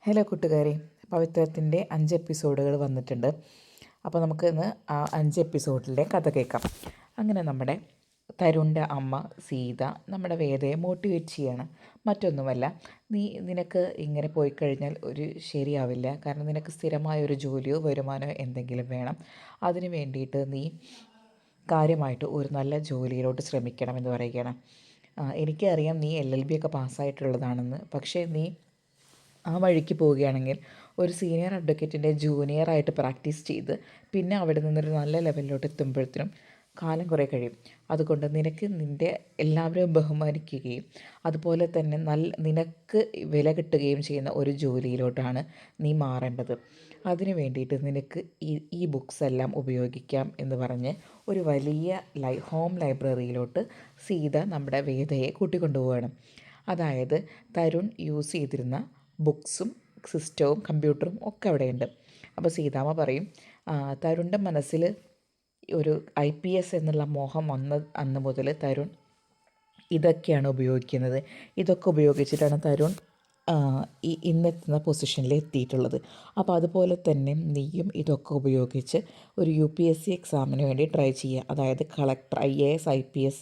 Hello കൂട്ടുകാരെ, പവിത്രത്തിൻ്റെ 5 എപ്പിസോഡുകൾ വന്നിട്ടുണ്ട്. അപ്പോൾ നമുക്ക് ഇന്ന് ആ 5 എപ്പിസോഡിലെ കഥ കേൾക്കാം. അങ്ങനെ നമ്മുടെ തരുണിൻ്റെ അമ്മ സീത നമ്മുടെ വേദയെ മോട്ടിവേറ്റ് ചെയ്യാണ്. മറ്റൊന്നുമല്ല, നിനക്ക് ഇങ്ങനെ പോയി കഴിഞ്ഞാൽ ശരിയാവില്ല. കാരണം നിനക്ക് സ്ഥിരമായൊരു ജോലിയോ വരുമാനമോ എന്തെങ്കിലും വേണം. അതിന് വേണ്ടിയിട്ട് നീ കാര്യമായിട്ട് ഒരു നല്ല ജോലിയിലോട്ട് ശ്രമിക്കണമെന്ന് പറയുകയാണ്. എനിക്കറിയാം നീ LLB ഒക്കെ പാസ്സായിട്ടുള്ളതാണെന്ന്. പക്ഷേ നീ ആ വഴിക്ക് പോവുകയാണെങ്കിൽ ഒരു സീനിയർ അഡ്വക്കേറ്റിൻ്റെ ജൂനിയറായിട്ട് പ്രാക്ടീസ് ചെയ്ത് പിന്നെ അവിടെ നിന്നൊരു നല്ല ലെവലിലോട്ട് എത്തുമ്പോഴത്തേനും കാലം കുറേ കഴിയും. അതുകൊണ്ട് നിനക്ക് നിൻ്റെ എല്ലാവരെയും ബഹുമാനിക്കുകയും അതുപോലെ തന്നെ നിനക്ക് വില കിട്ടുകയും ചെയ്യുന്ന ഒരു ജോലിയിലോട്ടാണ് നീ മാറേണ്ടത്. അതിന് വേണ്ടിയിട്ട് നിനക്ക് ഈ ബുക്സ് എല്ലാം ഉപയോഗിക്കാം എന്ന് പറഞ്ഞ് ഒരു വലിയ ഹോം ലൈബ്രറിയിലോട്ട് സീത നമ്മുടെ വേദയെ കൂട്ടിക്കൊണ്ടുപോവുകയാണ്. അതായത് തരുൺ യൂസ് ചെയ്തിരുന്ന ബുക്സും സിസ്റ്റവും കമ്പ്യൂട്ടറും ഒക്കെ അവിടെയുണ്ട്. അപ്പോൾ സീതാമ്മ പറയും, തരുണിൻ്റെ മനസ്സിൽ ഒരു IPS എന്നുള്ള മോഹം വന്ന അന്ന് മുതൽ തരുൺ ഇതൊക്കെയാണ് ഉപയോഗിക്കുന്നത്. ഇതൊക്കെ ഉപയോഗിച്ചിട്ടാണ് തരുൺ ഇന്നെത്തുന്ന പൊസിഷനിൽ എത്തിയിട്ടുള്ളത്. അപ്പോൾ അതുപോലെ തന്നെ നീയും ഇതൊക്കെ ഉപയോഗിച്ച് ഒരു UPSC എക്സാമിന് വേണ്ടി ട്രൈ ചെയ്യുക. അതായത് കളക്ടർ, IAS IPS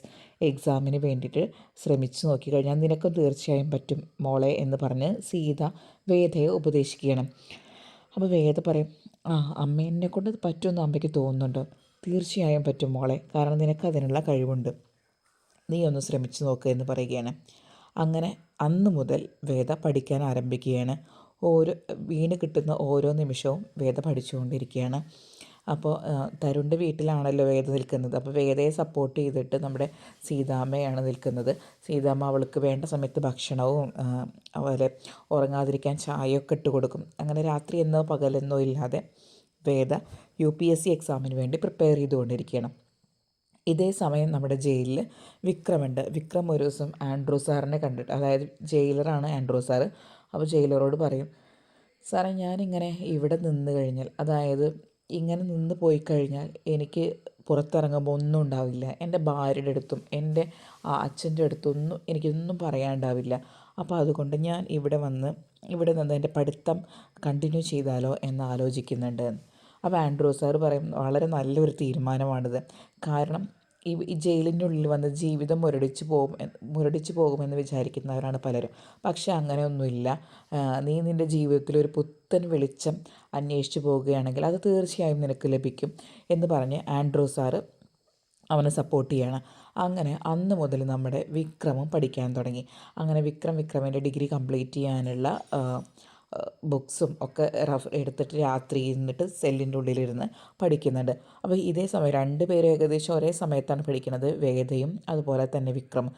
എക്സാമിന് വേണ്ടിയിട്ട് ശ്രമിച്ചു നോക്കിക്കഴിഞ്ഞാൽ നിനക്കും തീർച്ചയായും പറ്റും മോളെ എന്ന് പറഞ്ഞ് സീത വേദയെ ഉപദേശിക്കുകയാണ്. അപ്പോൾ വേദ പറയും, അമ്മ എന്നെക്കൊണ്ട് പറ്റുമെന്ന് അമ്മയ്ക്ക് തോന്നുന്നുണ്ട്. തീർച്ചയായും പറ്റും മോളെ, കാരണം നിനക്കതിനുള്ള കഴിവുണ്ട്. നീ ഒന്ന് ശ്രമിച്ചു നോക്കുക എന്ന് പറയുകയാണ്. അങ്ങനെ അന്ന് മുതൽ വേദ പഠിക്കാൻ ആരംഭിക്കുകയാണ്. വീണ് കിട്ടുന്ന ഓരോ നിമിഷവും വേദ പഠിച്ചുകൊണ്ടിരിക്കുകയാണ്. അപ്പോൾ തരുണിൻ്റെ വീട്ടിലാണല്ലോ വേദ നിൽക്കുന്നത്. അപ്പോൾ വേദയെ സപ്പോർട്ട് ചെയ്തിട്ട് നമ്മുടെ സീതാമ്മയാണ് നിൽക്കുന്നത്. സീതാമ്മ അവൾക്ക് വേണ്ട സമയത്ത് ഭക്ഷണവും അതുപോലെ ഉറങ്ങാതിരിക്കാൻ ചായയൊക്കെ ഇട്ട് കൊടുക്കും. അങ്ങനെ രാത്രി എന്നോ പകലെന്നോ ഇല്ലാതെ വേദ UPSC എക്സാമിന് വേണ്ടി പ്രിപ്പയർ ചെയ്തുകൊണ്ടിരിക്കുകയാണ്. ഇതേ സമയം നമ്മുടെ ജയിലിൽ വിക്രമുണ്ട്. വിക്രം ഒരു ദിവസം ആൻഡ്രൂ സാറിനെ കണ്ടിട്ട്, അതായത് ജയിലറാണ് ആൻഡ്രൂ സാറ്. അപ്പോൾ ജയിലറോട് പറയും, സാറേ ഞാനിങ്ങനെ ഇവിടെ നിന്ന് കഴിഞ്ഞാൽ, അതായത് ഇങ്ങനെ നിന്ന് പോയി കഴിഞ്ഞാൽ എനിക്ക് പുറത്തിറങ്ങുമ്പോൾ ഒന്നും ഉണ്ടാവില്ല. എൻ്റെ ഭാര്യയുടെ അടുത്തും എൻ്റെ അച്ഛൻ്റെ അടുത്തൊന്നും എനിക്കൊന്നും പറയാനുണ്ടാവില്ല. അപ്പോൾ അതുകൊണ്ട് ഞാൻ ഇവിടെ നിന്ന് എൻ്റെ പഠിത്തം കണ്ടിന്യൂ ചെയ്താലോ എന്ന് ആലോചിക്കുന്നുണ്ട്. അപ്പോൾ ആൻഡ്രൂ സാറ് പറയും, വളരെ നല്ലൊരു തീരുമാനമാണിത്. കാരണം ഈ ജയിലിൻ്റെ ഉള്ളിൽ വന്ന് ജീവിതം മുരടിച്ചു പോകുമെന്ന് വിചാരിക്കുന്നവരാണ് പലരും. പക്ഷേ അങ്ങനെയൊന്നുമില്ല. നീ നിൻ്റെ ജീവിതത്തിൽ ഒരു പുത്തൻ വെളിച്ചം അന്വേഷിച്ച് പോവുകയാണെങ്കിൽ അത് തീർച്ചയായും നിനക്ക് ലഭിക്കും എന്ന് പറഞ്ഞ് ആൻഡ്രൂ സാറ് അവനെ സപ്പോർട്ട് ചെയ്യണം. അങ്ങനെ അന്ന് മുതൽ നമ്മുടെ വിക്രമും പഠിക്കാൻ തുടങ്ങി. അങ്ങനെ വിക്രമിൻ്റെ ഡിഗ്രി കംപ്ലീറ്റ് ചെയ്യാനുള്ള ബുക്സും ഒക്കെ എടുത്തിട്ട് രാത്രി ഇരുന്നിട്ട് സെല്ലിൻ്റെ ഉള്ളിലിരുന്ന് പഠിക്കുന്നുണ്ട്. അപ്പോൾ ഇതേ സമയം 2 പേരും ഏകദേശം ഒരേ സമയത്താണ് പഠിക്കുന്നത്, വേദയും അതുപോലെ തന്നെ വിക്രമും.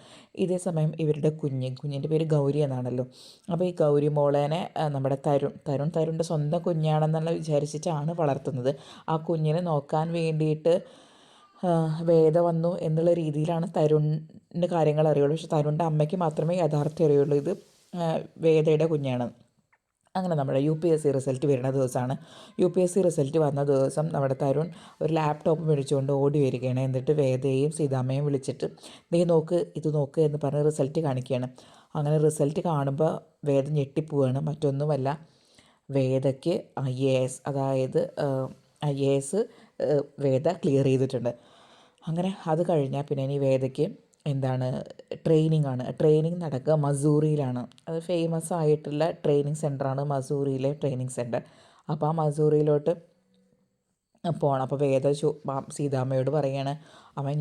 ഇതേ സമയം ഇവരുടെ കുഞ്ഞിൻ്റെ പേര് ഗൗരി എന്നാണല്ലോ. അപ്പോൾ ഈ ഗൗരി മോളേനെ നമ്മുടെ തരുണിൻ്റെ സ്വന്തം കുഞ്ഞാണെന്നുള്ള വിചാരിച്ചിട്ടാണ് വളർത്തുന്നത്. ആ കുഞ്ഞിനെ നോക്കാൻ വേണ്ടിയിട്ട് വേദ വന്നു എന്നുള്ള രീതിയിലാണ് തരുണിന് കാര്യങ്ങൾ അറിയുള്ളൂ. പക്ഷെ തരുണിൻ്റെ അമ്മയ്ക്ക് മാത്രമേ യഥാർത്ഥം അറിയുള്ളൂ ഇത് വേദയുടെ കുഞ്ഞാണ്. അങ്ങനെ നമ്മുടെ UPSC റിസൾട്ട് വരുന്ന ദിവസമാണ്. UPSC റിസൾട്ട് വന്ന ദിവസം നമ്മുടെ തരുൺ ഒരു ലാപ്ടോപ്പ് മേടിച്ചുകൊണ്ട് ഓടി വരികയാണ്. എന്നിട്ട് വേദയെയും സീതാമ്മയും വിളിച്ചിട്ട് ഇത് നോക്ക് എന്ന് പറഞ്ഞ് റിസൾട്ട് കാണിക്കുകയാണ്. അങ്ങനെ റിസൾട്ട് കാണുമ്പോൾ വേദ ഞെട്ടിപ്പോവുകയാണ്. മറ്റൊന്നുമല്ല, വേദയ്ക്ക് IAS, അതായത് IAS വേദ ക്ലിയർ ചെയ്തിട്ടുണ്ട്. അങ്ങനെ അത് കഴിഞ്ഞാൽ പിന്നെ ഇനി വേദയ്ക്ക് ട്രെയിനിങ് നടക്കുക മസൂറിയിലാണ്. അത് ഫേമസ് ആയിട്ടുള്ള ട്രെയിനിങ് സെൻ്ററാണ് മസൂറിയിലെ ട്രെയിനിങ് സെൻറ്റർ. അപ്പോൾ ആ മസൂറിയിലോട്ട് പോകണം. അപ്പോൾ വേദ സീതാമ്മയോട് പറയുകയാണ്,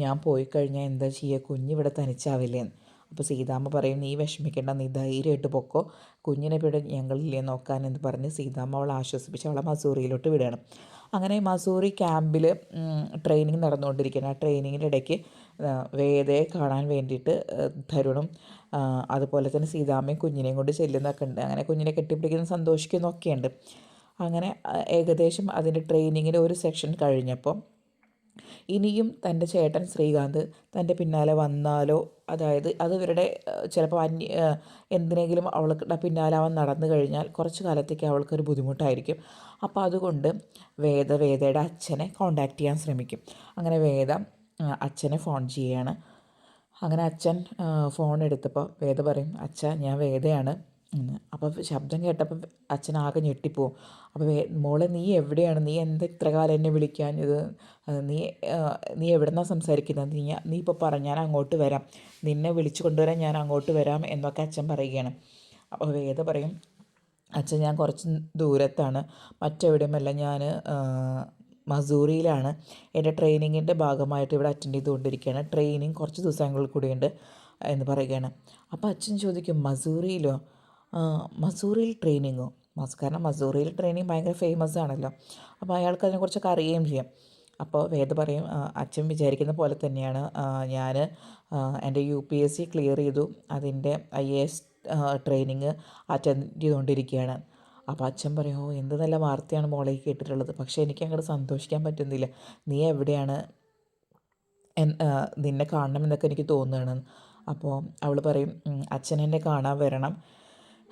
ഞാൻ പോയി കഴിഞ്ഞാൽ എന്താ ചെയ്യുക, കുഞ്ഞിവിടെ തനിച്ചാവില്ലേ. അപ്പോൾ സീതാമ്മ പറയും, നീ വിഷമിക്കേണ്ട, നീ ധൈര്യമായിട്ട് പൊക്കോ, കുഞ്ഞിനെ ഇവിടെ ഞങ്ങളില്ലേ നോക്കാൻ എന്ന് പറഞ്ഞ് സീതാമ്മ അവളെ ആശ്വസിപ്പിച്ച് അവളെ മസൂറിയിലോട്ട് വിടുകയാണ്. അങ്ങനെ മസൂറി ക്യാമ്പിൽ ട്രെയിനിങ് നടന്നുകൊണ്ടിരിക്കുകയാണ്. ആ ട്രെയിനിങ്ങിൻ്റെ ഇടയ്ക്ക് വേദയെ കാണാൻ വേണ്ടിയിട്ട് തരുണും അതുപോലെ തന്നെ സീതാമ്മയും കുഞ്ഞിനെയും കൊണ്ട് ചെല്ലുന്നൊക്കെ ഉണ്ട്. അങ്ങനെ കുഞ്ഞിനെ കെട്ടിപ്പിടിക്കുന്ന സന്തോഷിക്കുന്നൊക്കെയുണ്ട്. അങ്ങനെ ഏകദേശം അതിൻ്റെ ട്രെയിനിങ്ങിൻ്റെ ഒരു സെക്ഷൻ കഴിഞ്ഞപ്പോൾ ഇനിയും തൻ്റെ ചേട്ടൻ ശ്രീകാന്ത് തൻ്റെ പിന്നാലെ വന്നാലോ, അതായത് അത് ഇവരുടെ ചിലപ്പോൾ എന്തിനെങ്കിലും അവൾക്ക് പിന്നാലെ അവൻ നടന്നു കഴിഞ്ഞാൽ കുറച്ച് കാലത്തേക്ക് അവൾക്കൊരു ബുദ്ധിമുട്ടായിരിക്കും. അപ്പോൾ അതുകൊണ്ട് വേദയുടെ അച്ഛനെ കോണ്ടാക്ട് ചെയ്യാൻ ശ്രമിക്കും. അങ്ങനെ വേദ അച്ഛനെ ഫോൺ ചെയ്യുകയാണ്. അങ്ങനെ അച്ഛൻ ഫോൺ എടുത്തപ്പോൾ വേദ പറയും, അച്ഛാ ഞാൻ വേദയാണ്, അപ്പോൾ ശബ്ദം കേട്ടപ്പോൾ അച്ഛനാകെ ഞെട്ടിപ്പോവും. അപ്പോൾ മോളെ നീ എവിടെയാണ്, നീ എന്താ ഇത്ര കാലം എന്നെ വിളിക്കാഞ്ഞത്, നീ നീ എവിടെ നിന്നാണ് സംസാരിക്കുന്നത്, നീ ഇപ്പോൾ പറ, ഞാൻ അങ്ങോട്ട് വരാം, നിന്നെ വിളിച്ചു കൊണ്ടുവരാൻ ഞാൻ അങ്ങോട്ട് വരാം എന്നൊക്കെ അച്ഛൻ പറയുകയാണ്. അപ്പോൾ വേദ പറയും, അച്ഛൻ ഞാൻ കുറച്ച് ദൂരത്താണ്, മറ്റെവിടെയുമല്ല, ഞാൻ മസൂറിയിലാണ്, എൻ്റെ ട്രെയിനിങ്ങിൻ്റെ ഭാഗമായിട്ട് ഇവിടെ അറ്റൻഡ് ചെയ്തുകൊണ്ടിരിക്കുകയാണ്, ട്രെയിനിങ് കുറച്ച് ദിവസങ്ങളിൽ കൂടിയുണ്ട് എന്ന് പറയുകയാണ്. അപ്പോൾ അച്ഛൻ ചോദിക്കും, മസൂറിയിലോ? മസൂറിയിൽ ട്രെയിനിങ്ങോ? കാരണം മസൂറിയിൽ ട്രെയിനിങ് ഭയങ്കര ഫേമസ് ആണല്ലോ. അപ്പോൾ അയാൾക്ക് അതിനെക്കുറിച്ചൊക്കെ അറിയുകയും ചെയ്യും. അപ്പോൾ വേദ പറയും, അച്ഛൻ വിചാരിക്കുന്ന പോലെ തന്നെയാണ്, ഞാൻ എൻ്റെ UPSC ക്ലിയർ ചെയ്തു, അതിൻ്റെ IAS ട്രെയിനിങ് അറ്റൻഡ് ചെയ്തുകൊണ്ടിരിക്കുകയാണ്. അപ്പോൾ അച്ഛൻ പറയും, ഓ എന്ത് നല്ല വാർത്തയാണ് മോളെ കേട്ടിട്ടുള്ളത്, പക്ഷേ എനിക്ക് അങ്ങോട്ട് സന്തോഷിക്കാൻ പറ്റുന്നില്ല, നീ എവിടെയാണ്, നിന്നെ കാണണമെന്നൊക്കെ എനിക്ക് തോന്നുകയാണ്. അപ്പോൾ അവൾ പറയും, അച്ഛൻ എന്നെ കാണാൻ വരണം,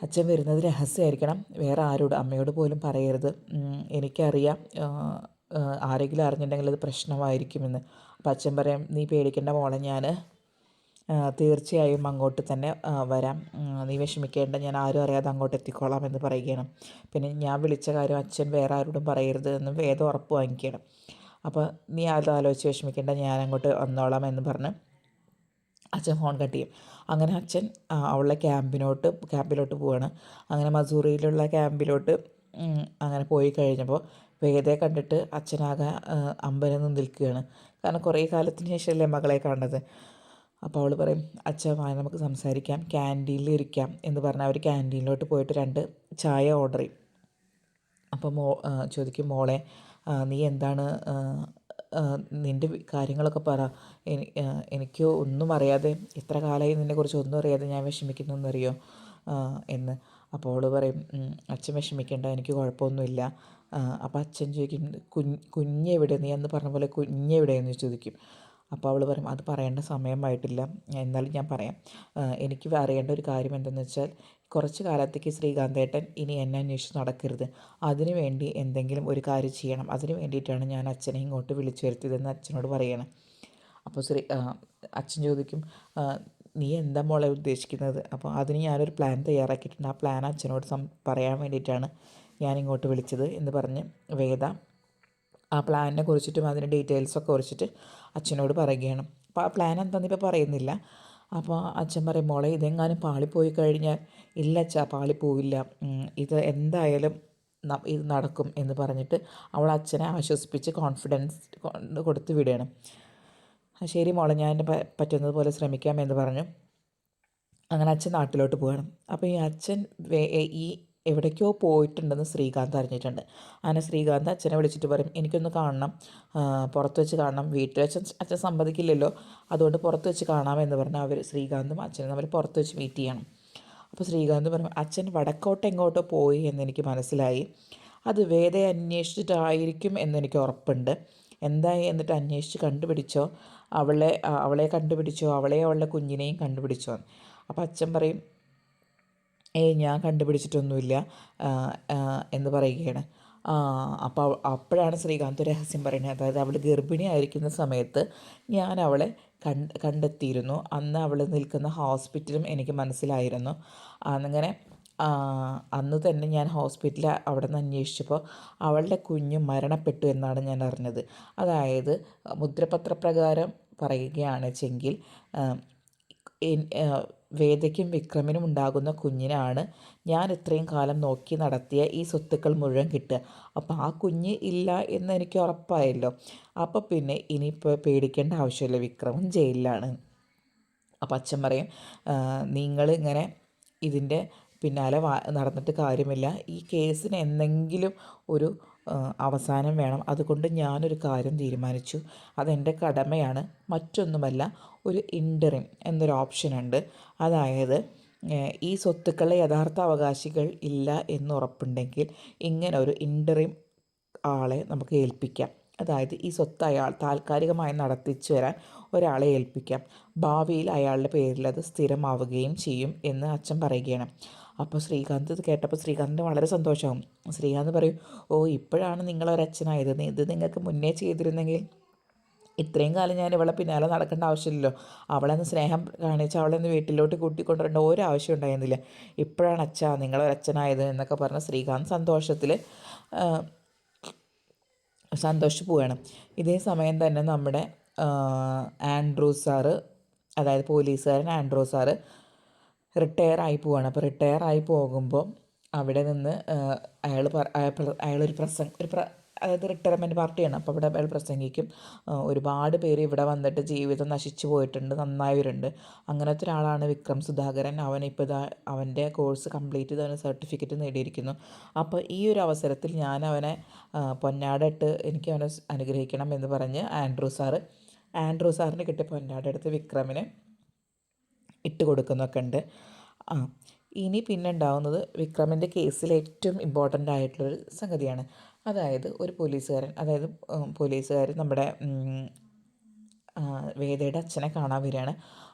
അച്ഛൻ വരുന്നത് രഹസ്യമായിരിക്കണം, വേറെ ആരോട്, അമ്മയോട് പോലും പറയരുത്, എനിക്കറിയാം ആരെങ്കിലും അറിഞ്ഞിട്ടുണ്ടെങ്കിൽ അത് പ്രശ്നമായിരിക്കുമെന്ന്. അപ്പോൾ അച്ഛൻ പറയും, നീ പേടിക്കേണ്ട മോളെ, ഞാൻ തീർച്ചയായും അങ്ങോട്ട് തന്നെ വരാം, നീ വിഷമിക്കേണ്ട, ഞാൻ ആരും അറിയാതെ അങ്ങോട്ട് എത്തിക്കോളാം എന്ന് പറയുകയാണ്. പിന്നെ ഞാൻ വിളിച്ച കാര്യം അച്ഛൻ വേറെ ആരോടും പറയരുത് എന്നും വേദം ഉറപ്പ് വാങ്ങിക്കണം. അപ്പോൾ നീ അത് ആലോചിച്ച് വിഷമിക്കേണ്ട, ഞാൻ അങ്ങോട്ട് വന്നോളാം എന്ന് പറഞ്ഞ് അച്ഛൻ ഫോൺ കട്ട് ചെയ്യും. അങ്ങനെ അച്ഛൻ അവളുടെ ക്യാമ്പിലോട്ട് പോവാണ്. അങ്ങനെ മസൂറിയിലുള്ള ക്യാമ്പിലോട്ട് അങ്ങനെ പോയി കഴിഞ്ഞപ്പോൾ വേദയെ കണ്ടിട്ട് അച്ഛനാകെ അമ്പരന്ന് നിൽക്കുകയാണ്. കാരണം കുറേ കാലത്തിന് ശേഷമല്ലേ മകളെ കാണുന്നത്. അപ്പോൾ അവൾ പറയും, അച്ഛാ വാ നമുക്ക് സംസാരിക്കാം, ക്യാൻറ്റീനിൽ ഇരിക്കാം എന്ന് പറഞ്ഞാൽ അവർ ക്യാൻറ്റീനിലോട്ട് പോയിട്ട് 2 ചായ ഓർഡർ ചെയ്യും. അപ്പോൾ ചോദിക്കും, മോളെ നീ എന്താണ്, നിൻ്റെ കാര്യങ്ങളൊക്കെ പറ, എനിക്ക് ഒന്നും അറിയാതെ, ഇത്ര കാലമായി നിന്നെക്കുറിച്ച് ഒന്നും അറിയാതെ ഞാൻ വിഷമിക്കുന്നറിയോ എന്ന്. അപ്പോൾ അവൾ പറയും, അച്ഛൻ വിഷമിക്കേണ്ട, എനിക്ക് കുഴപ്പമൊന്നുമില്ല. അപ്പോൾ അച്ഛൻ ചോദിക്കും, കുഞ്ഞെവിടെ, നീ എന്ന് പറഞ്ഞ പോലെ കുഞ്ഞെവിടെയെന്ന് ചോദിക്കും. അപ്പോൾ അവൾ പറയും, അത് പറയേണ്ട സമയമായിട്ടില്ല, എന്നാലും ഞാൻ പറയാം. എനിക്ക് അറിയേണ്ട ഒരു കാര്യം എന്തെന്ന് വെച്ചാൽ, കുറച്ച് കാലത്തേക്ക് ശ്രീകാന്തേട്ടൻ ഇനി എന്നെ അന്വേഷിച്ച് നടക്കരുത്, അതിനു വേണ്ടി എന്തെങ്കിലും ഒരു കാര്യം ചെയ്യണം, അതിന് വേണ്ടിയിട്ടാണ് ഞാൻ അച്ഛനെ ഇങ്ങോട്ട് വിളിച്ചു വരുത്തിയതെന്ന് അച്ഛനോട് പറയണം. അപ്പോൾ അച്ഛൻ ചോദിക്കും, നീ എന്താ മോളെ ഉദ്ദേശിക്കുന്നത്? അപ്പോൾ അതിന് ഞാനൊരു പ്ലാൻ തയ്യാറാക്കിയിട്ടുണ്ട്, ആ പ്ലാൻ അച്ഛനോട് പറയാൻ വേണ്ടിയിട്ടാണ് ഞാൻ ഇങ്ങോട്ട് വിളിച്ചത് എന്ന് പറഞ്ഞ് വേദ ആ പ്ലാനിനെ കുറിച്ചിട്ടും അതിൻ്റെ ഡീറ്റെയിൽസൊക്കെ കുറിച്ചിട്ട് അച്ഛനോട് പറയുകയാണ്. അപ്പോൾ ആ പ്ലാൻ എന്താണെന്ന് ഇപ്പോൾ പറയുന്നില്ല. അപ്പോൾ അച്ഛൻ പറയും, മോളെ ഇതെങ്ങാനും പാളിപ്പോയി കഴിഞ്ഞാൽ, ഇല്ല അച്ഛാ പാളിപ്പോവില്ല, ഇത് എന്തായാലും ഇത് നടക്കും എന്ന് പറഞ്ഞിട്ട് അവൾ അച്ഛനെ ആശ്വസിപ്പിച്ച് കോൺഫിഡൻസ് കൊടുത്ത് വിടുകയാണ്. ശരി മോളെ, ഞാൻ എൻ്റെ പറ്റുന്നത് പോലെ ശ്രമിക്കാം എന്ന് പറഞ്ഞു. അങ്ങനെ അച്ഛൻ നാട്ടിലോട്ട് പോവുകയാണ്. അപ്പോൾ ഈ അച്ഛൻ ഈ എവിടേക്കോ പോയിട്ടുണ്ടെന്ന് ശ്രീകാന്ത് അറിഞ്ഞിട്ടുണ്ട്. അങ്ങനെ ശ്രീകാന്ത് അച്ഛനെ വിളിച്ചിട്ട് പറയും, എനിക്കൊന്ന് കാണണം, പുറത്ത് വെച്ച് കാണണം, വീട്ടിൽ വെച്ച് അച്ഛൻ സമ്മതിക്കില്ലല്ലോ, അതുകൊണ്ട് പുറത്ത് വെച്ച് കാണാമെന്ന് പറഞ്ഞാൽ അവർ ശ്രീകാന്തും അച്ഛനും തമ്മിൽ പുറത്ത് വെച്ച് മീറ്റ് ചെയ്യണം. അപ്പോൾ ശ്രീകാന്ത് പറയും, അച്ഛൻ വടക്കോട്ട് എങ്ങോട്ടോ പോയി എന്നെനിക്ക് മനസ്സിലായി, അത് വേദയെ അന്വേഷിച്ചിട്ടായിരിക്കും എന്നെനിക്ക് ഉറപ്പുണ്ട്, എന്തായി എന്നിട്ട് അന്വേഷിച്ച് കണ്ടുപിടിച്ചോ, അവളെ കണ്ടുപിടിച്ചോ, അവളുടെ കുഞ്ഞിനെയും കണ്ടുപിടിച്ചോ. അപ്പോൾ അച്ഛൻ പറയും, ഞാൻ കണ്ടുപിടിച്ചിട്ടൊന്നുമില്ല എന്ന് പറയുകയാണ്. അപ്പോൾ അപ്പോഴാണ് ശ്രീകാന്ത് രഹസ്യം പറയുന്നത്. അതായത് അവൾ ഗർഭിണിയായിരിക്കുന്ന സമയത്ത് ഞാൻ അവളെ കണ്ടെത്തിയിരുന്നു, അന്ന് അവൾ നിൽക്കുന്ന ഹോസ്പിറ്റലും എനിക്ക് മനസ്സിലായിരുന്നു. അങ്ങനെ അന്ന് തന്നെ ഞാൻ ഹോസ്പിറ്റലിൽ അവിടെ നിന്ന് അന്വേഷിച്ചപ്പോൾ അവളുടെ കുഞ്ഞ് മരണപ്പെട്ടു എന്നാണ് ഞാൻ അറിഞ്ഞത്. അതായത് മുദ്രപത്രപ്രകാരം പറയുകയാണെച്ചെങ്കിൽ വേദയ്ക്കും വിക്രമിനും ഉണ്ടാകുന്ന കുഞ്ഞിനാണ് ഞാൻ ഇത്രയും കാലം നോക്കി നടത്തിയ ഈ സ്വത്തുക്കൾ മുഴുവൻ കിട്ടുക. അപ്പോൾ ആ കുഞ്ഞ് ഇല്ല എന്ന് എനിക്ക് ഉറപ്പായല്ലോ. അപ്പോൾ പിന്നെ ഇനിയിപ്പോൾ പേടിക്കേണ്ട ആവശ്യമില്ല, വിക്രമൻ ജയിലിലാണ്. അപ്പോൾ അച്ഛൻ പറയും, നിങ്ങളിങ്ങനെ ഇതിൻ്റെ പിന്നാലെ നടന്നിട്ട് കാര്യമില്ല, ഈ കേസിന് എന്തെങ്കിലും ഒരു അവസാനം വേണം, അതുകൊണ്ട് ഞാനൊരു കാര്യം തീരുമാനിച്ചു, അതെൻ്റെ കടമയാണ്, മറ്റൊന്നുമല്ല, ഒരു ഇൻ്ററിം എന്നൊരു ഓപ്ഷനുണ്ട്. അതായത് ഈ സ്വത്തുക്കളുടെ യഥാർത്ഥ അവകാശികൾ ഇല്ല എന്നുറപ്പുണ്ടെങ്കിൽ ഇങ്ങനെ ഒരു ഇൻ്ററിം ആളെ നമുക്ക് ഏൽപ്പിക്കാം. അതായത് ഈ സ്വത്ത് അയാൾ താൽക്കാലികമായി നടത്തിച്ചു വരാൻ ഒരാളെ ഏൽപ്പിക്കാം, ഭാവിയിൽ അയാളുടെ പേരിൽ അത് സ്ഥിരമാവുകയും ചെയ്യും എന്ന് അച്ഛൻ പറയുകയാണ്. അപ്പോൾ ശ്രീകാന്ത് ഇത് കേട്ടപ്പോൾ ശ്രീകാന്തിന് വളരെ സന്തോഷമാകും. ശ്രീകാന്ത് പറയും, ഓ ഇപ്പോഴാണ് നിങ്ങളൊരച്ഛനായത്, ഇത് നിങ്ങൾക്ക് മുന്നേ ചെയ്തിരുന്നെങ്കിൽ ഇത്രയും കാലം ഞാൻ ഇവളെ പിന്നാലെ നടക്കേണ്ട ആവശ്യമില്ലല്ലോ, അവളെന്ന് സ്നേഹം കാണിച്ച് അവളെന്ന് വീട്ടിലോട്ട് കൂട്ടിക്കൊണ്ടുവരേണ്ട ഒരു ആവശ്യം ഉണ്ടായിരുന്നില്ല. ഇപ്പോഴാണ് അച്ഛാ നിങ്ങളൊരച്ഛനായത് എന്നൊക്കെ പറഞ്ഞ് ശ്രീകാന്ത് സന്തോഷിച്ച് പോവുകയാണ്. ഇതേ സമയം തന്നെ നമ്മുടെ ആൻഡ്രൂ സാറ്, അതായത് പോലീസുകാരൻ ആൻഡ്രൂ സാറ് റിട്ടയർ ആയി പോവുകയാണ്. അപ്പോൾ റിട്ടയർ ആയി പോകുമ്പോൾ അവിടെ നിന്ന് അയാളൊരു അതായത് റിട്ടയർമെൻറ്റ് പാർട്ടിയാണ്. അപ്പോൾ ഇവിടെ അയാൾ പ്രസംഗിക്കും. ഒരുപാട് പേര് ഇവിടെ വന്നിട്ട് ജീവിതം നശിച്ചു പോയിട്ടുണ്ട്, നന്നായവരുണ്ട്. അങ്ങനത്തെ ഒരാളാണ് വിക്രം സുധാകരൻ. അവനിപ്പോൾ ഇതാ അവൻ്റെ കോഴ്സ് കംപ്ലീറ്റ് ചെയ്ത് അവന് സർട്ടിഫിക്കറ്റ് നേടിയിരിക്കുന്നു. അപ്പോൾ ഈ ഒരു അവസരത്തിൽ ഞാൻ അവനെ പൊന്നാടയിട്ട് എനിക്ക് അവനെ അനുഗ്രഹിക്കണം എന്ന് പറഞ്ഞ് ആൻഡ്രൂ സാറിന് കിട്ടിയ പൊന്നാട എടുത്ത് വിക്രമിന് ഇട്ട് കൊടുക്കുന്നൊക്കെ ഉണ്ട്. ഇനി പിന്നെ ഉണ്ടാവുന്നത് വിക്രമിൻ്റെ കേസിൽ ഏറ്റവും ഇമ്പോർട്ടൻ്റ് ആയിട്ടുള്ളൊരു സംഗതിയാണ്. അതായത് ഒരു പോലീസുകാർ നമ്മുടെ വേദയുടെ അച്ഛനെ കാണാൻ വരികയാണ്.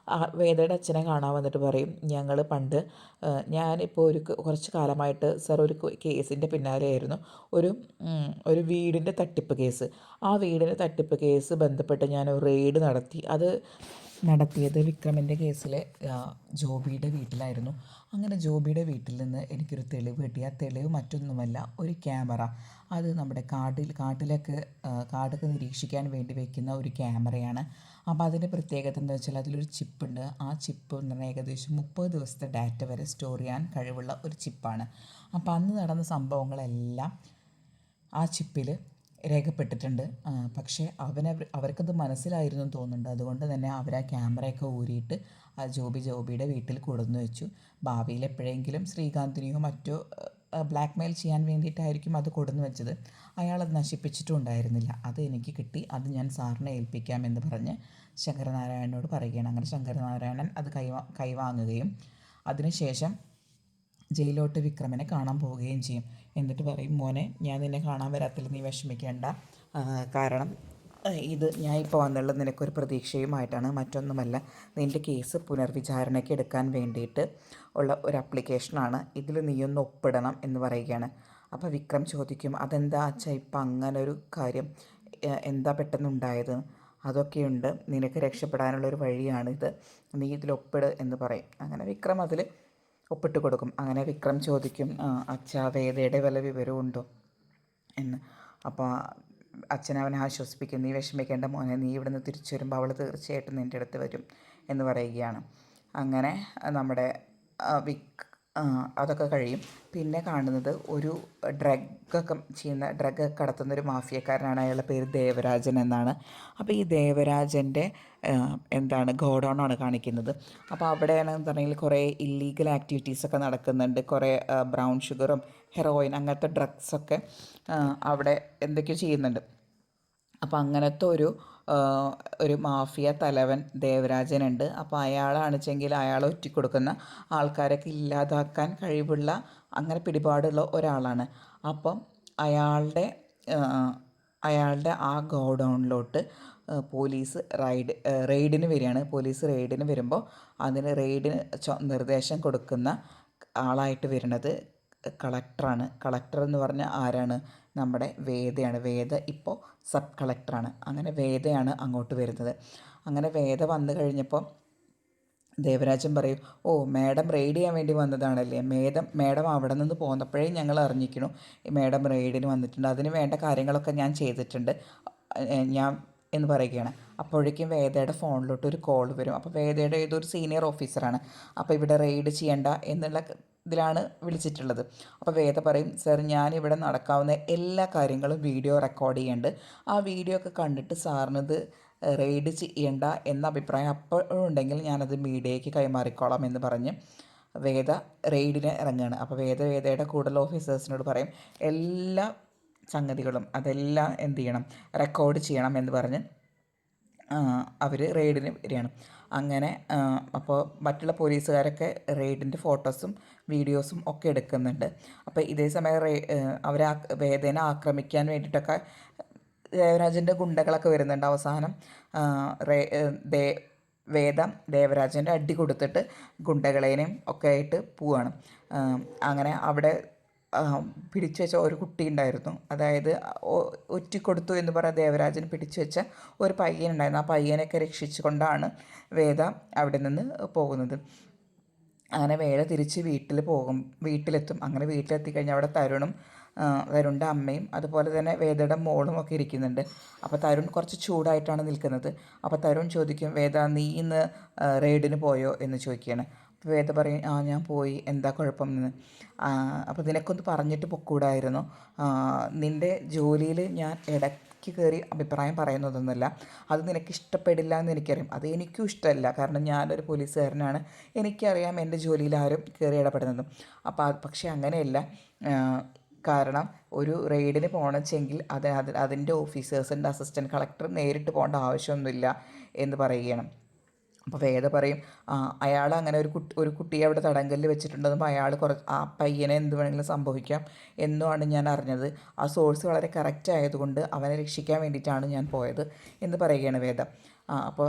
വേദയുടെ അച്ഛനെ കാണാൻ വന്നിട്ട് പറയും, ഞങ്ങൾ പണ്ട് ഞാനിപ്പോൾ കുറച്ച് കാലമായിട്ട് സാർ ഒരു കേസിൻ്റെ പിന്നാലെയായിരുന്നു. ഒരു വീടിൻ്റെ തട്ടിപ്പ് കേസ്. ആ വീടിൻ്റെ തട്ടിപ്പ് കേസ് ബന്ധപ്പെട്ട് ഞാൻ ഒരു റെയ്ഡ് നടത്തിയത് വിക്രമിൻ്റെ കേസിലെ ജോബിയുടെ വീട്ടിലായിരുന്നു. അങ്ങനെ ജോബിയുടെ വീട്ടിൽ നിന്ന് എനിക്കൊരു തെളിവ് കിട്ടി. ആ തെളിവ് മറ്റൊന്നുമല്ല, ഒരു ക്യാമറ. അത് നമ്മുടെ കാടൊക്കെ നിരീക്ഷിക്കാൻ വേണ്ടി വയ്ക്കുന്ന ഒരു ക്യാമറയാണ്. അപ്പോൾ അതിൻ്റെ പ്രത്യേകത എന്താ വെച്ചാൽ അതിലൊരു ചിപ്പുണ്ട്. ആ ചിപ്പ് എന്ന് പറഞ്ഞാൽ ഏകദേശം 30 ദിവസത്തെ ഡാറ്റ വരെ സ്റ്റോർ ചെയ്യാൻ കഴിവുള്ള ഒരു ചിപ്പാണ്. അപ്പോൾ അന്ന് നടന്ന സംഭവങ്ങളെല്ലാം ആ ചിപ്പിൽ രേഖപ്പെട്ടിട്ടുണ്ട്. പക്ഷേ അവർക്കത് മനസ്സിലായിരുന്നു തോന്നുന്നുണ്ട്. അതുകൊണ്ട് തന്നെ അവർ ആ ക്യാമറയൊക്കെ ഊരിയിട്ട് ആ ജോബിയുടെ വീട്ടിൽ കൊടുന്നു വെച്ചു. ഭാവിയിൽ എപ്പോഴെങ്കിലും ശ്രീകാന്തിനെയോ മറ്റോ ബ്ലാക്ക് മെയിൽ ചെയ്യാൻ വേണ്ടിയിട്ടായിരിക്കും അത് കൊടുന്നു വെച്ചത്. അയാളത് നശിപ്പിച്ചിട്ടും ഉണ്ടായിരുന്നില്ല. അത് എനിക്ക് കിട്ടി, അത് ഞാൻ സാറിനെ ഏൽപ്പിക്കാമെന്ന് പറഞ്ഞ് ശങ്കരനാരായണനോട് പറയുകയാണ്. അങ്ങനെ ശങ്കരനാരായണൻ അത് കൈവാങ്ങുകയും അതിനുശേഷം ജയിലോട്ട് വിക്രമനെ കാണാൻ പോവുകയും ചെയ്യും. എന്നിട്ട് പറയും, മോനെ ഞാൻ നിന്നെ കാണാൻ വരാത്തില്ല, നീ വിഷമിക്കേണ്ട. കാരണം ഞാൻ ഇപ്പോൾ വന്നുള്ളത് നിനക്കൊരു പ്രതീക്ഷയുമായിട്ടാണ്, മറ്റൊന്നുമല്ല. നിൻ്റെ കേസ് പുനർവിചാരണയ്ക്ക് എടുക്കാൻ വേണ്ടിയിട്ട് ഉള്ള ഒരു ആപ്ലിക്കേഷനാണ്. ഇതിൽ നീയൊന്ന് ഒപ്പിടണം എന്ന് പറയുകയാണ്. അപ്പോൾ വിക്രം ചോദിക്കും, അതെന്താ അച്ഛാ ഇപ്പം അങ്ങനൊരു കാര്യം, എന്താ പെട്ടെന്നുണ്ടായത്? അതൊക്കെയുണ്ട്, നിനക്ക് രക്ഷപ്പെടാനുള്ളൊരു വഴിയാണിത്, നീ ഇതിൽ ഒപ്പിട് എന്ന് പറയും. അങ്ങനെ വിക്രം അതിൽ ഒപ്പിട്ട് കൊടുക്കും. അങ്ങനെ വിക്രം ചോദിക്കും, അച്ഛാ വേദയുടെ വല്ല വിവരമുണ്ടോ എന്ന്. അപ്പോൾ അച്ഛൻ അവനെ ആശ്വസിപ്പിക്കും, നീ വിഷമിക്കേണ്ട മോനെ, നീ ഇവിടെ നിന്ന് തിരിച്ചു വരുമ്പോൾ അവൾ തീർച്ചയായിട്ടും നിൻ്റെ അടുത്ത് വരും എന്ന് പറയുകയാണ്. അങ്ങനെ നമ്മുടെ അതൊക്കെ കഴിയും. പിന്നെ കാണുന്നത് ഒരു ഡ്രഗ് കടത്തുന്നൊരു മാഫിയക്കാരനാണ്. അയാളുടെ പേര് ദേവരാജൻ എന്നാണ്. അപ്പോൾ ഈ ദേവരാജൻ്റെ ഗോഡൗണാണ് കാണിക്കുന്നത്. അപ്പോൾ അവിടെയാണെന്ന് പറഞ്ഞെങ്കിൽ കുറേ ഇല്ലീഗൽ ആക്ടിവിറ്റീസൊക്കെ നടക്കുന്നുണ്ട്. കുറേ ബ്രൗൺ ഷുഗറും ഹെറോയിൻ അങ്ങനത്തെ ഡ്രഗ്സൊക്കെ അവിടെ എന്തൊക്കെയോ ചെയ്യുന്നുണ്ട്. അപ്പോൾ അങ്ങനത്തെ ഒരു മാഫിയ തലവൻ ദേവരാജനുണ്ട്. അപ്പോൾ അയാളാണെച്ചെങ്കിൽ അയാൾ ഒറ്റിക്കൊടുക്കുന്ന ആൾക്കാരൊക്കെ ഇല്ലാതാക്കാൻ കഴിവുള്ള അങ്ങനെ പിടിപാടുള്ള ഒരാളാണ്. അപ്പം അയാളുടെ ആ ഗോഡൗണിലോട്ട് പോലീസ് റെയ്ഡിന് വരികയാണ്. പോലീസ് റെയ്ഡിന് വരുമ്പോൾ അതിന് റെയ്ഡിന് നിർദ്ദേശം കൊടുക്കുന്ന ആളായിട്ട് വരുന്നത് കളക്ടറാണ്. കളക്ടർ എന്ന് പറഞ്ഞാൽ ആരാണ്? നമ്മുടെ വേദയാണ്. വേദ ഇപ്പോൾ സബ് കളക്ടറാണ്. അങ്ങനെ വേദയാണ് അങ്ങോട്ട് വരുന്നത്. അങ്ങനെ വേദ വന്നു കഴിഞ്ഞപ്പോൾ ദേവരാജൻ പറയും, ഓ മാഡം റെയ്ഡ് ചെയ്യാൻ വേണ്ടി വന്നതാണല്ലേ, മാഡം അവിടെ നിന്ന് പോന്നപ്പോഴേ ഞങ്ങൾ അറിഞ്ഞിരിക്കണു മാഡം റെയ്ഡിന് വന്നിട്ടുണ്ട്, അതിന് വേണ്ട കാര്യങ്ങളൊക്കെ ഞാൻ ചെയ്തിട്ടുണ്ട് എന്ന് പറയുകയാണ്. അപ്പോഴേക്കും വേദയുടെ ഫോണിലോട്ട് ഒരു കോൾ വരും. അപ്പോൾ വേദയുടെ ഏതൊരു സീനിയർ ഓഫീസറാണ്. അപ്പോൾ ഇവിടെ റെയ്ഡ് ചെയ്യണ്ട എന്നുള്ള ഇതിലാണ് വിളിച്ചിട്ടുള്ളത്. അപ്പോൾ വേദ പറയും, സർ ഞാനിവിടെ നടക്കാവുന്ന എല്ലാ കാര്യങ്ങളും വീഡിയോ റെക്കോർഡ് ചെയ്യുന്നുണ്ട്, ആ വീഡിയോ ഒക്കെ കണ്ടിട്ട് സാറിനത് റെയ്ഡ് ചെയ്യണ്ട എന്ന അഭിപ്രായം അപ്പോഴുണ്ടെങ്കിൽ ഞാനത് മീഡിയയ്ക്ക് കൈമാറിക്കോളാം എന്ന് പറഞ്ഞ് വേദ റെയ്ഡിന് ഇറങ്ങുകയാണ്. അപ്പോൾ വേദയുടെ കൂടുതൽ ഓഫീസേഴ്സിനോട് പറയും, എല്ലാ സംഗതികളും അതെല്ലാം എന്ത് ചെയ്യണം, റെക്കോർഡ് ചെയ്യണം എന്ന് പറഞ്ഞ് അവർ റെയ്ഡിന് വരികയാണ്. അങ്ങനെ അപ്പോൾ മറ്റുള്ള പോലീസുകാരൊക്കെ റെയ്ഡിൻ്റെ ഫോട്ടോസും വീഡിയോസും ഒക്കെ എടുക്കുന്നുണ്ട്. അപ്പോൾ ഇതേ സമയം അവർ വേദേനെ ആക്രമിക്കാൻ വേണ്ടിയിട്ടൊക്കെ ദേവരാജൻ്റെ ഗുണ്ടകളൊക്കെ വരുന്നുണ്ട്. അവസാനം ദേവരാജൻ്റെ അടി കൊടുത്തിട്ട് ഗുണ്ടകളേനെയും ഒക്കെ ആയിട്ട് പോവുകയാണ്. അങ്ങനെ അവിടെ പിടിച്ചു വെച്ച ഒരു കുട്ടി ഉണ്ടായിരുന്നു. അതായത് ഒറ്റിക്കൊടുത്തു എന്ന് പറയാൻ ദേവരാജൻ പിടിച്ചു വെച്ച ഒരു പയ്യനുണ്ടായിരുന്നു. ആ പയ്യനെയൊക്കെ രക്ഷിച്ചുകൊണ്ടാണ് വേദ അവിടെ നിന്ന് പോകുന്നത്. അങ്ങനെ വേദ തിരിച്ച് വീട്ടിലെത്തും. അങ്ങനെ വീട്ടിലെത്തിക്കഴിഞ്ഞാൽ അവിടെ തരുണിൻ്റെ അമ്മയും അതുപോലെ തന്നെ വേദയുടെ മോളും ഒക്കെ ഇരിക്കുന്നുണ്ട്. അപ്പോൾ തരുൺ കുറച്ച് ചൂടായിട്ടാണ് നിൽക്കുന്നത്. അപ്പോൾ തരുൺ ചോദിക്കും, വേദ നീ ഇന്ന് റെയ്ഡിന് പോയോ എന്ന് ചോദിക്കുകയാണ്. അപ്പോൾ വേദ പറയും, ആ ഞാൻ പോയി, എന്താ കുഴപ്പം എന്ന്. അപ്പോൾ നിനക്കൊന്ന് പറഞ്ഞിട്ട് പൊക്കൂടായിരുന്നു, നിൻ്റെ ജോലിയിൽ ഞാൻ ഇടയ്ക്ക് കയറി അഭിപ്രായം പറയുന്നതൊന്നുമല്ല, അത് നിനക്ക് ഇഷ്ടപ്പെടില്ല എന്ന് എനിക്കറിയാം, അത് എനിക്കും ഇഷ്ടമല്ല, കാരണം ഞാനൊരു പോലീസുകാരനാണ്, എനിക്കറിയാം എൻ്റെ ജോലിയിൽ ആരും കയറി ഇടപെടുന്നതും. പക്ഷേ അങ്ങനെയല്ല, കാരണം ഒരു റെയ്ഡിന് പോകണമെങ്കിൽ അതിൻ്റെ ഓഫീസേഴ്സിൻ്റെ അസിസ്റ്റൻറ്റ് കളക്ടർ നേരിട്ട് പോകേണ്ട ആവശ്യമൊന്നുമില്ല എന്ന് പറയുകയാണ്. അപ്പോൾ വേദ പറയും, അയാൾ അങ്ങനെ ഒരു കുട്ടിയെ അവിടെ തടങ്കലിൽ വെച്ചിട്ടുണ്ടെന്നും അയാൾ ആ പയ്യനെ എന്ത് വേണമെങ്കിലും സംഭവിക്കാം എന്നുമാണ് ഞാൻ അറിഞ്ഞത്. ആ സോഴ്സ് വളരെ കറക്റ്റ് ആയതുകൊണ്ട് അവനെ രക്ഷിക്കാൻ വേണ്ടിയിട്ടാണ് ഞാൻ പോയത് എന്ന് പറയുകയാണ് വേദ. അപ്പോൾ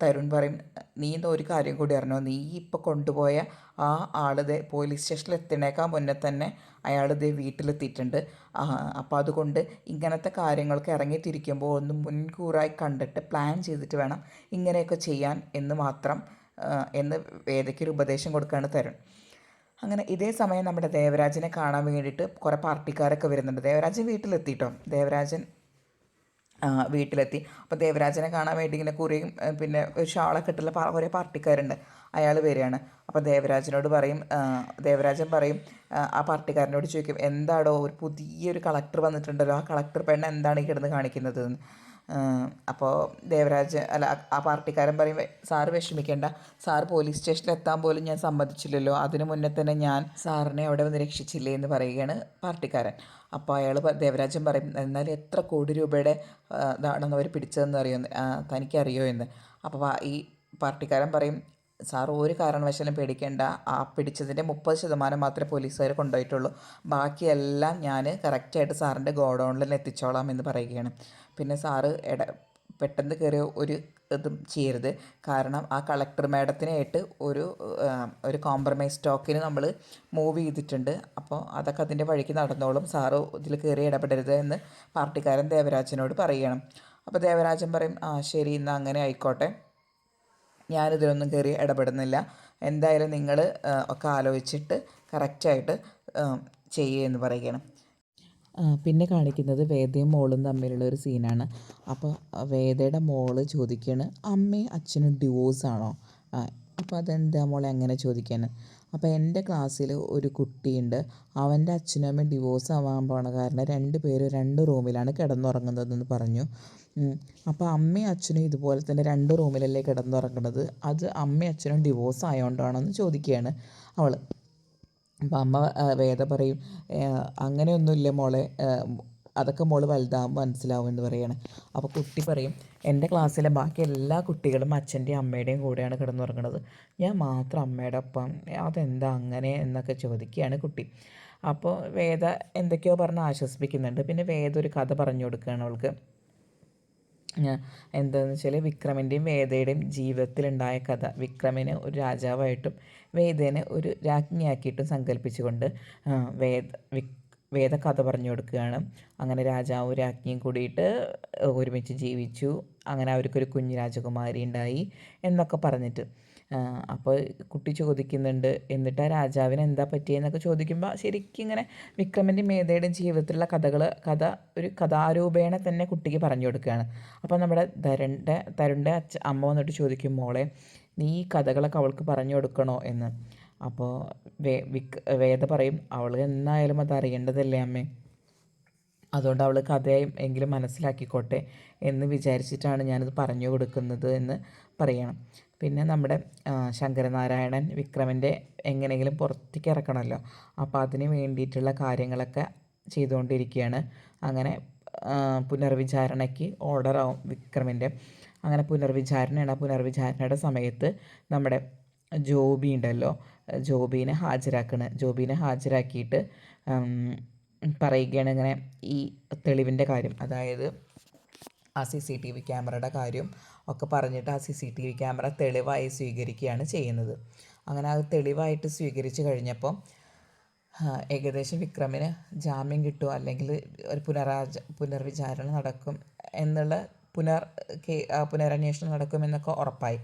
തരുൺ പറയും, നീ ഇന്ന് ഒരു കാര്യം കൂടി അറിഞ്ഞോ, നീ ഇപ്പോൾ കൊണ്ടുപോയ ആ ആളുടെ പോലീസ് സ്റ്റേഷനിൽ എത്തുന്നേക്കാൾ മുന്നേ തന്നെ അയാളിതേ വീട്ടിലെത്തിയിട്ടുണ്ട്. അപ്പോൾ അതുകൊണ്ട് ഇങ്ങനത്തെ കാര്യങ്ങൾക്ക് ഇറങ്ങിത്തിരിക്കുമ്പോൾ ഒന്ന് മുൻകൂറായി കണ്ടിട്ട് പ്ലാൻ ചെയ്തിട്ട് വേണം ഇങ്ങനെയൊക്കെ ചെയ്യാൻ എന്ന് വേദയ്ക്കൊരു ഉപദേശം കൊടുക്കുകയാണ് തരുൺ. അങ്ങനെ ഇതേ സമയം നമ്മുടെ ദേവരാജനെ കാണാൻ വേണ്ടിയിട്ട് കുറേ പാർട്ടിക്കാരൊക്കെ വരുന്നുണ്ട്. ദേവരാജൻ വീട്ടിലെത്തിയിട്ടോ. വീട്ടിലെത്തി. അപ്പോൾ ദേവരാജനെ കാണാൻ വേണ്ടി ഇങ്ങനെ കുറിയും പിന്നെ ഒരു ഷാളൊക്കെ ഇട്ടുള്ള കുറേ പാർട്ടിക്കാരുണ്ട്. അയാൾ വരികയാണ്. അപ്പോൾ ദേവരാജൻ പറയും, ആ പാർട്ടിക്കാരനോട് ചോദിക്കും, എന്താടോ ഒരു പുതിയൊരു കളക്ടർ വന്നിട്ടുണ്ടല്ലോ, ആ കളക്ടർ പെണ്ണ് എന്താണ് ഈ കിടന്ന് കാണിക്കുന്നത് എന്ന്. അപ്പോൾ ആ പാർട്ടിക്കാരൻ പറയും, സാറ് വിഷമിക്കേണ്ട, സാറ് പോലീസ് സ്റ്റേഷനിൽ എത്താൻ പോലും ഞാൻ സമ്മതിച്ചില്ലല്ലോ, അതിന് മുന്നേ തന്നെ ഞാൻ സാറിനെ അവിടെ വന്ന് രക്ഷിച്ചില്ലേ എന്ന് പറയുകയാണ് പാർട്ടിക്കാരൻ. അപ്പോൾ ദേവരാജൻ പറയും, എന്നാൽ എത്ര കോടി രൂപയുടെ ഇതാണെന്ന് അവർ പിടിച്ചതെന്ന് തനിക്കറിയോ എന്ന്. അപ്പോൾ ഈ പാർട്ടിക്കാരൻ പറയും, സാർ ഒരു കാരണവശാലും പേടിക്കേണ്ട, ആ പിടിച്ചതിൻ്റെ 30% മാത്രമേ പോലീസുകാർ കൊണ്ടുപോയിട്ടുള്ളൂ, ബാക്കിയെല്ലാം ഞാൻ കറക്റ്റായിട്ട് സാറിൻ്റെ ഗോഡൗണിൽ എത്തിച്ചോളാം എന്ന് പറയുകയാണ്. പിന്നെ സാറ് പെട്ടെന്ന് കയറി ഒരു ഇതും ചെയ്യരുത്, കാരണം ആ കളക്ടർ മാഡത്തിനായിട്ട് ഒരു കോംപ്രമൈസ് സ്റ്റോക്കിന് നമ്മൾ മൂവ് ചെയ്തിട്ടുണ്ട്, അപ്പോൾ അതൊക്കെ അതിൻ്റെ വഴിക്ക് നടന്നോളും, സാറ് ഇതിൽ കയറി ഇടപെടരുത് എന്ന് പാർട്ടിക്കാരൻ ദേവരാജനോട് പറയണം. അപ്പോൾ ദേവരാജൻ പറയും, ശരി, എന്നാൽ അങ്ങനെ ആയിക്കോട്ടെ, ഞാനിതിലൊന്നും കയറി ഇടപെടുന്നില്ല, എന്തായാലും നിങ്ങൾ ഒക്കെ ആലോചിച്ചിട്ട് കറക്റ്റായിട്ട് ചെയ്യുമെന്ന് പറയുകയാണ്. പിന്നെ കാണിക്കുന്നത് വേദയും മോളും തമ്മിലുള്ള ഒരു സീനാണ്. അപ്പോൾ വേദയുടെ മോള് ചോദിക്കുകയാണ്, അമ്മയും അച്ഛനും ഡിവോഴ്സാണോ? അപ്പോൾ അതെന്താ മോളെ അങ്ങനെ ചോദിക്കാൻ? അപ്പോൾ എൻ്റെ ക്ലാസ്സിൽ ഒരു കുട്ടിയുണ്ട്, അവൻ്റെ അച്ഛനും അമ്മയും ഡിവോഴ്സ് ആവാൻ പോണ കാരണം 2 പേരും 2 റൂമിലാണ് കിടന്നുറങ്ങുന്നതെന്ന് പറഞ്ഞു. അപ്പോൾ അമ്മയും അച്ഛനും ഇതുപോലെ തന്നെ 2 റൂമിലല്ലേ കിടന്നുറങ്ങുന്നത്, അത് അമ്മയും അച്ഛനും ഡിവോഴ്സ് ആയതുകൊണ്ടാണെന്ന് ചോദിക്കുകയാണ് അവൾ. അപ്പോൾ വേദ പറയും, അങ്ങനെയൊന്നുമില്ല മോളെ, അതൊക്കെ മോൾ വലുതാകുമ്പോൾ മനസ്സിലാവുമെന്ന് പറയുകയാണ്. അപ്പോൾ കുട്ടി പറയും, എൻ്റെ ക്ലാസ്സിലെ ബാക്കി എല്ലാ കുട്ടികളും അച്ഛൻ്റെയും അമ്മയുടെയും കൂടെയാണ് കിടന്നുറങ്ങുന്നത്, ഞാൻ മാത്രം അമ്മയുടെ ഒപ്പം, അതെന്താ അങ്ങനെ എന്നൊക്കെ ചോദിക്കുകയാണ് കുട്ടി. അപ്പോൾ വേദ എന്തൊക്കെയോ പറഞ്ഞ് ആശ്വസിപ്പിക്കുന്നുണ്ട്. പിന്നെ വേദ ഒരു കഥ പറഞ്ഞു കൊടുക്കുകയാണ് അവൾക്ക്. എന്താണെന്ന് വെച്ചാൽ വിക്രമിൻ്റെയും വേദയുടെയും ജീവിതത്തിലുണ്ടായ കഥ. വിക്രമിനെ ഒരു രാജാവായിട്ടും വേദേനെ ഒരു രാജ്ഞിയാക്കിയിട്ടും സങ്കല്പിച്ചുകൊണ്ട് വേദ കഥ പറഞ്ഞു കൊടുക്കുകയാണ്. അങ്ങനെ രാജാവും രാജ്ഞിയും കൂടിയിട്ട് ഒരുമിച്ച് ജീവിച്ചു, അങ്ങനെ അവർക്കൊരു കുഞ്ഞു രാജകുമാരി ഉണ്ടായി എന്നൊക്കെ പറഞ്ഞിട്ട്. അപ്പോൾ കുട്ടി ചോദിക്കുന്നുണ്ട്, എന്നിട്ട് ആ രാജാവിന് എന്താ പറ്റിയെന്നൊക്കെ ചോദിക്കുമ്പോൾ ശരിക്കും ഇങ്ങനെ വിക്രമിൻ്റെയും മേധയുടെയും ജീവിതത്തിലുള്ള കഥ ഒരു കഥാരൂപേണ തന്നെ കുട്ടിക്ക് പറഞ്ഞു കൊടുക്കുകയാണ്. അപ്പോൾ നമ്മുടെ തരുണിൻ്റെ അമ്മ വന്നിട്ട് ചോദിക്കും, മോളെ നീ ഈ കഥകളൊക്കെ അവൾക്ക് പറഞ്ഞു കൊടുക്കണോ എന്ന്. അപ്പോൾ വേദ പറയും, അവൾ എന്നായാലും അത് അറിയേണ്ടതല്ലേ അമ്മേ, അതുകൊണ്ട് അവൾ കഥയും എങ്കിലും മനസ്സിലാക്കിക്കോട്ടെ എന്ന് വിചാരിച്ചിട്ടാണ് ഞാനിത് പറഞ്ഞു കൊടുക്കുന്നത് എന്ന് പറയണം. പിന്നെ നമ്മുടെ ശങ്കരനാരായണൻ വിക്രമിൻ്റെ എങ്ങനെയെങ്കിലും പുറത്തേക്ക് ഇറക്കണമല്ലോ, അപ്പോൾ അതിന് വേണ്ടിയിട്ടുള്ള കാര്യങ്ങളൊക്കെ ചെയ്തുകൊണ്ടിരിക്കുകയാണ്. അങ്ങനെ പുനർവിചാരണയ്ക്ക് ഓർഡറാവും വിക്രമിൻ്റെ. അങ്ങനെ പുനർവിചാരണയാണ്. ആ പുനർവിചാരണയുടെ സമയത്ത് നമ്മുടെ ജോബി ഉണ്ടല്ലോ, ജോബീനെ ഹാജരാക്കിയിട്ട് പറയുകയാണ് ഇങ്ങനെ ഈ തെളിവിൻ്റെ കാര്യം, അതായത് ആ CCTV ക്യാമറയുടെ കാര്യം ഒക്കെ പറഞ്ഞിട്ട് ആ CCTV ക്യാമറ തെളിവായി സ്വീകരിക്കുകയാണ് ചെയ്യുന്നത്. അങ്ങനെ അത് തെളിവായിട്ട് സ്വീകരിച്ച് കഴിഞ്ഞപ്പോൾ ഏകദേശം വിക്രമിന് ജാമ്യം കിട്ടുമോ അല്ലെങ്കിൽ ഒരു പുനർവിചാരണ നടക്കും എന്നുള്ള പുനരന്വേഷണം നടക്കുമെന്നൊക്കെ ഉറപ്പായി.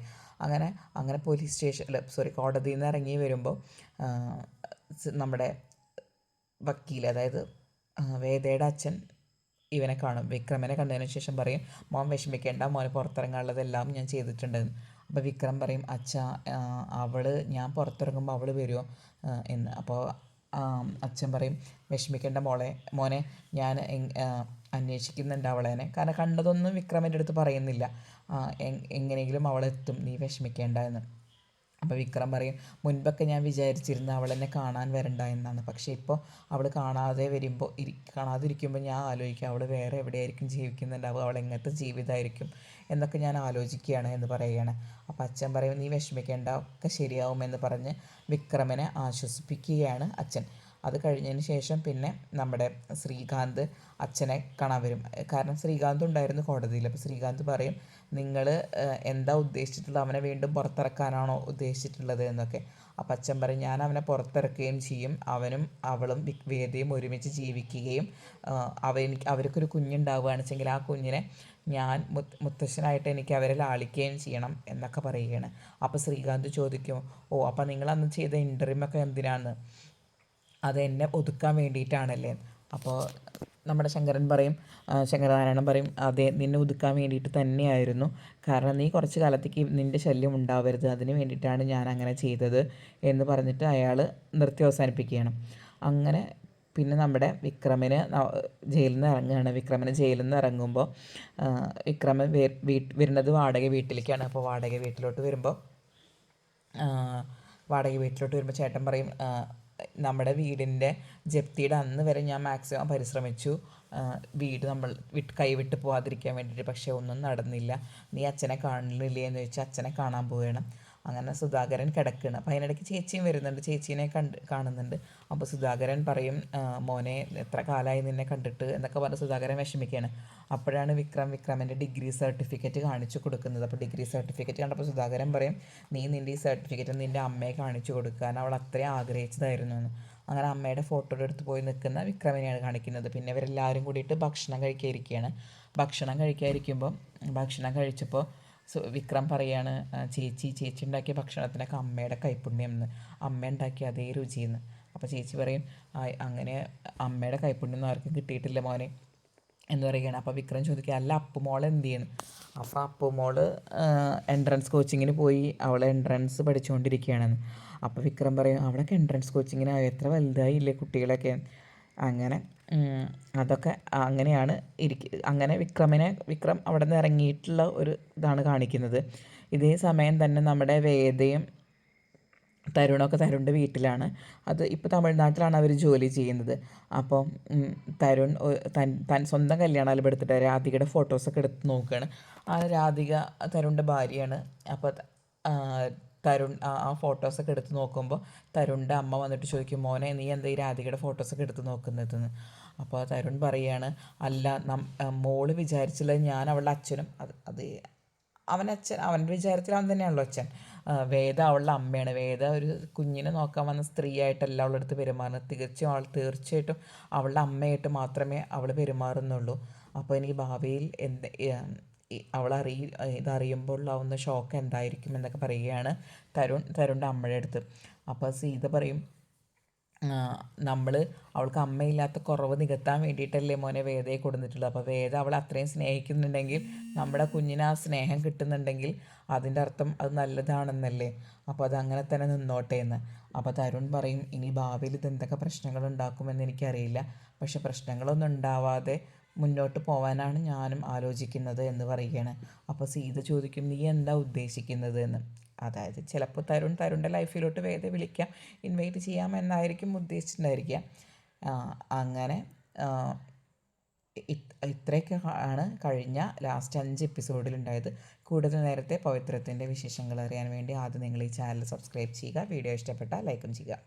അങ്ങനെ അങ്ങനെ പോലീസ് കോടതിയിൽ നിന്ന് ഇറങ്ങി വരുമ്പോൾ നമ്മുടെ വക്കീൽ, അതായത് വേദയുടെ അച്ഛൻ ഇവനെ കാണും. വിക്രമനെ കണ്ടതിന് ശേഷം പറയും, മോൻ വിഷമിക്കേണ്ട, മോന് പുറത്തിറങ്ങാനുള്ളതെല്ലാം ഞാൻ ചെയ്തിട്ടുണ്ടെന്ന്. അപ്പോൾ വിക്രം പറയും, അച്ഛാ ഞാൻ പുറത്തിറങ്ങുമ്പോൾ അവൾ വരുമോ എന്ന്. അപ്പോൾ അച്ഛൻ പറയും, വിഷമിക്കേണ്ട മോനെ, ഞാൻ അന്വേഷിക്കുന്നുണ്ട് അവളേനെ. കാരണം കണ്ടതൊന്നും വിക്രമിൻ്റെ അടുത്ത് പറയുന്നില്ല. എങ്ങനെയെങ്കിലും അവളെത്തും, നീ വിഷമിക്കേണ്ട എന്ന്. അപ്പോൾ വിക്രം പറയും, മുൻപൊക്കെ ഞാൻ വിചാരിച്ചിരുന്നു അവളെന്നെ കാണാൻ വരണ്ട എന്നാണ്. പക്ഷേ ഇപ്പോൾ അവൾ കാണാതിരിക്കുമ്പോൾ ഞാൻ ആലോചിക്കും അവൾ വേറെ എവിടെയായിരിക്കും ജീവിക്കുന്നുണ്ടാവുക, അവൾ എങ്ങനത്തെ ജീവിതമായിരിക്കും എന്നൊക്കെ ഞാൻ ആലോചിക്കുകയാണ് എന്ന് പറയുകയാണ്. അപ്പോൾ അച്ഛൻ പറയും, നീ വിഷമിക്കേണ്ട, ഒക്കെ ശരിയാവുമെന്ന് പറഞ്ഞ് വിക്രമനെ ആശ്വസിപ്പിക്കുകയാണ് അച്ഛൻ. അത് കഴിഞ്ഞതിന് ശേഷം പിന്നെ നമ്മുടെ ശ്രീകാന്ത് അച്ഛനെ കാണാൻ വരും. കാരണം ശ്രീകാന്ത് ഉണ്ടായിരുന്നു കോടതിയിൽ. അപ്പോൾ ശ്രീകാന്ത് പറയും, നിങ്ങൾ എന്താ ഉദ്ദേശിച്ചിട്ടുള്ളത്, അവനെ വീണ്ടും പുറത്തിറക്കാനാണോ ഉദ്ദേശിച്ചിട്ടുള്ളത് എന്നൊക്കെ. അപ്പം അച്ഛൻ പറയും, ഞാൻ അവനെ പുറത്തിറക്കുകയും ചെയ്യും, അവനും അവളും വേദിയും ഒരുമിച്ച് ജീവിക്കുകയും അവർക്കൊരു കുഞ്ഞുണ്ടാവുകയാണെന്ന് വെച്ചെങ്കിൽ ആ കുഞ്ഞിനെ ഞാൻ മുത്തശ്ശനായിട്ട് എനിക്ക് അവരെ ലാളിക്കുകയും ചെയ്യണം എന്നൊക്കെ പറയുകയാണ്. അപ്പോൾ ശ്രീകാന്ത് ചോദിക്കും, അപ്പോൾ നിങ്ങളന്ന് ചെയ്ത ഇൻ്റർവ്യൂമൊക്കെ എന്തിനാണ്? അത് എന്നെ ഒതുക്കാൻ വേണ്ടിയിട്ടാണല്ലേ. അപ്പോൾ നമ്മുടെ ശങ്കരനാരായണൻ പറയും, അതെ, നിന്നെ ഒതുക്കാൻ വേണ്ടിയിട്ട് തന്നെയായിരുന്നു. കാരണം നീ കുറച്ച് കാലത്തേക്ക് നിൻ്റെ ശല്യം ഉണ്ടാവരുത്, അതിന് വേണ്ടിയിട്ടാണ് ഞാൻ അങ്ങനെ ചെയ്തത് എന്ന് പറഞ്ഞിട്ട് അയാൾ നിർത്തി അവസാനിപ്പിക്കുകയാണ്. അങ്ങനെ പിന്നെ നമ്മുടെ വിക്രമിന് ജയിലിൽ നിന്ന് ഇറങ്ങുകയാണ്. വിക്രമിന് ജയിലിൽ നിന്ന് ഇറങ്ങുമ്പോൾ വിക്രമൻ വരുന്നത് വാടക വീട്ടിലേക്കാണ്. അപ്പോൾ വാടക വീട്ടിലോട്ട് വരുമ്പോൾ ചേട്ടൻ പറയും, നമ്മുടെ വീടിൻ്റെ ജപ്തിയുടെ അന്ന് വരെ ഞാൻ മാക്സിമം പരിശ്രമിച്ചു വീട് കൈവിട്ട് പോകാതിരിക്കാൻ വേണ്ടിയിട്ട്. പക്ഷേ ഒന്നും നടന്നില്ല. നീ അച്ഛനെ കാണുന്നില്ലേ എന്ന് ചോദിച്ചാൽ അച്ഛനെ കാണാൻ പോവുകയാണ്. അങ്ങനെ സുധാകരൻ കിടക്കുകയാണ്. അപ്പോൾ അതിനിടയ്ക്ക് ചേച്ചിയും വരുന്നുണ്ട്, ചേച്ചീനെ കാണുന്നുണ്ട്. അപ്പോൾ സുധാകരൻ പറയും, മോനെ എത്ര കാലമായി നിന്നെ കണ്ടിട്ട് എന്നൊക്കെ പറഞ്ഞ് സുധാകരൻ വിഷമിക്കുകയാണ്. അപ്പോഴാണ് വിക്രമിൻ്റെ ഡിഗ്രി സർട്ടിഫിക്കറ്റ് കാണിച്ചു കൊടുക്കുന്നത്. അപ്പോൾ ഡിഗ്രി സർട്ടിഫിക്കറ്റ് കണ്ടപ്പോൾ സുധാകരൻ പറയും, നീ നിൻ്റെ ഈ സർട്ടിഫിക്കറ്റ് നിൻ്റെ അമ്മയെ കാണിച്ചു കൊടുക്കാൻ അവൾ അത്രയും ആഗ്രഹിച്ചതായിരുന്നു എന്ന്. അങ്ങനെ അമ്മയുടെ ഫോട്ടോ എടുത്ത് പോയി നിൽക്കുന്ന വിക്രമിനെയാണ് കാണിക്കുന്നത്. പിന്നെ ഇവരെല്ലാവരും കൂടിയിട്ട് ഭക്ഷണം കഴിക്കാതിരിക്കുകയാണ്. ഭക്ഷണം കഴിച്ചപ്പോൾ വിക്രം പറയാണ്, ചേച്ചി ഉണ്ടാക്കിയ ഭക്ഷണത്തിനൊക്കെ അമ്മയുടെ കൈപ്പുണ്യം എന്ന്, അമ്മ ഉണ്ടാക്കിയ അതേ രുചിയെന്ന്. അപ്പോൾ ചേച്ചി പറയും, അങ്ങനെ അമ്മയുടെ കൈപ്പുണ്യം ആർക്കും കിട്ടിയിട്ടില്ല മോനെ എന്ന് പറയുകയാണ്. അപ്പോൾ വിക്രം ചോദിക്കുക, അല്ല അപ്പുമോൾ എന്ത് ചെയ്യുന്നു? അപ്പോൾ അപ്പുമോൾ എൻട്രൻസ് കോച്ചിങ്ങിന് പോയി, അവൾ എൻട്രൻസ് പഠിച്ചുകൊണ്ടിരിക്കുകയാണെന്ന്. അപ്പോൾ വിക്രം പറയും, അവിടെയൊക്കെ എൻട്രൻസ് കോച്ചിങ്ങിനായോ, എത്ര വലുതായില്ലേ കുട്ടികളൊക്കെ. അങ്ങനെ അതൊക്കെ അങ്ങനെയാണ് അങ്ങനെ വിക്രം അവിടെ നിന്ന് ഇറങ്ങിയിട്ടുള്ള ഒരു ഇതാണ് കാണിക്കുന്നത്. ഇതേ സമയം തന്നെ നമ്മുടെ വേദയും തരുണിൻ്റെ വീട്ടിലാണ്. അത് ഇപ്പോൾ തമിഴ്നാട്ടിലാണ് അവർ ജോലി ചെയ്യുന്നത്. അപ്പോൾ തരുൺ സ്വന്തം കല്യാണം എടുത്തിട്ട് രാധികയുടെ ഫോട്ടോസൊക്കെ എടുത്ത് നോക്കുകയാണ്. ആ രാധിക തരുണിൻ്റെ ഭാര്യയാണ്. അപ്പോൾ തരുൺ ആ ഫോട്ടോസൊക്കെ എടുത്ത് നോക്കുമ്പോൾ തരുണിൻ്റെ അമ്മ വന്നിട്ട് ചോദിക്കും, മോനെ നീ എന്താ ഈ രാധികയുടെ ഫോട്ടോസൊക്കെ എടുത്ത് നോക്കുന്നതെന്ന്. അപ്പോൾ തരുൺ പറയുകയാണ്, അല്ല മോള് വിചാരിച്ചില്ല, ഞാൻ അവളുടെ അച്ഛനും അത് അവൻ്റെ വിചാരത്തിൽ അവൻ തന്നെയാണല്ലോ അച്ഛൻ. വേദ അവളുടെ അമ്മയാണ്. വേദ ഒരു കുഞ്ഞിനെ നോക്കാൻ വന്ന സ്ത്രീയായിട്ടല്ല അവളുടെ അടുത്ത് പെരുമാറുന്നത്. തീർച്ചയായിട്ടും അവളുടെ അമ്മയായിട്ട് മാത്രമേ അവൾ പെരുമാറുന്നുള്ളൂ. അപ്പോൾ എനിക്ക് ഭാവിയിൽ ഇതറിയുമ്പോൾ ആവുന്ന ഷോക്ക് എന്തായിരിക്കും എന്നൊക്കെ പറയുകയാണ് തരുണിൻ്റെ അമ്മയുടെ അടുത്ത്. അപ്പോൾ സീത പറയും, അവൾക്ക് അമ്മയില്ലാത്ത കുറവ് നികത്താൻ വേണ്ടിയിട്ടല്ലേ മോനെ വേദയെ കൊടുത്തിട്ടുള്ളത്. അപ്പോൾ വേദ അവളെ അത്രയും സ്നേഹിക്കുന്നുണ്ടെങ്കിൽ, നമ്മുടെ കുഞ്ഞിന് ആ സ്നേഹം കിട്ടുന്നുണ്ടെങ്കിൽ അതിൻ്റെ അർത്ഥം അത് നല്ലതാണെന്നല്ലേ. അപ്പോൾ അത് അങ്ങനെ തന്നെ നിന്നോട്ടെ എന്ന്. അപ്പോൾ തരുൺ പറയും, ഇനി ഭാവിയിൽ ഇതെന്തൊക്കെ പ്രശ്നങ്ങൾ ഉണ്ടാക്കുമെന്ന് എനിക്കറിയില്ല, പക്ഷെ പ്രശ്നങ്ങളൊന്നും ഉണ്ടാവാതെ മുന്നോട്ട് പോകാനാണ് ഞാനും ആലോചിക്കുന്നത് എന്ന് പറയുകയാണ്. അപ്പോൾ സീത ചോദിക്കും, നീ എന്താ ഉദ്ദേശിക്കുന്നത് എന്ന്. അതായത് ചിലപ്പോൾ തരുണിൻ്റെ ലൈഫിലോട്ട് വേദ വിളിക്കാം, ഇൻവൈറ്റ് ചെയ്യാം എന്നായിരിക്കും ഉദ്ദേശിച്ചിട്ടുണ്ടായിരിക്കുക. അങ്ങനെ ഇത്രയൊക്കെ ആണ് കഴിഞ്ഞ ലാസ്റ്റ് 5 എപ്പിസോഡിലുണ്ടായത്. കൂടുതൽ നേരത്തെ പവിത്രത്തിൻ്റെ വിശേഷങ്ങൾ അറിയാൻ വേണ്ടി ആദ്യം നിങ്ങൾ ഈ ചാനൽ സബ്സ്ക്രൈബ് ചെയ്യുക. വീഡിയോ ഇഷ്ടപ്പെട്ടാൽ ലൈക്കും ചെയ്യുക.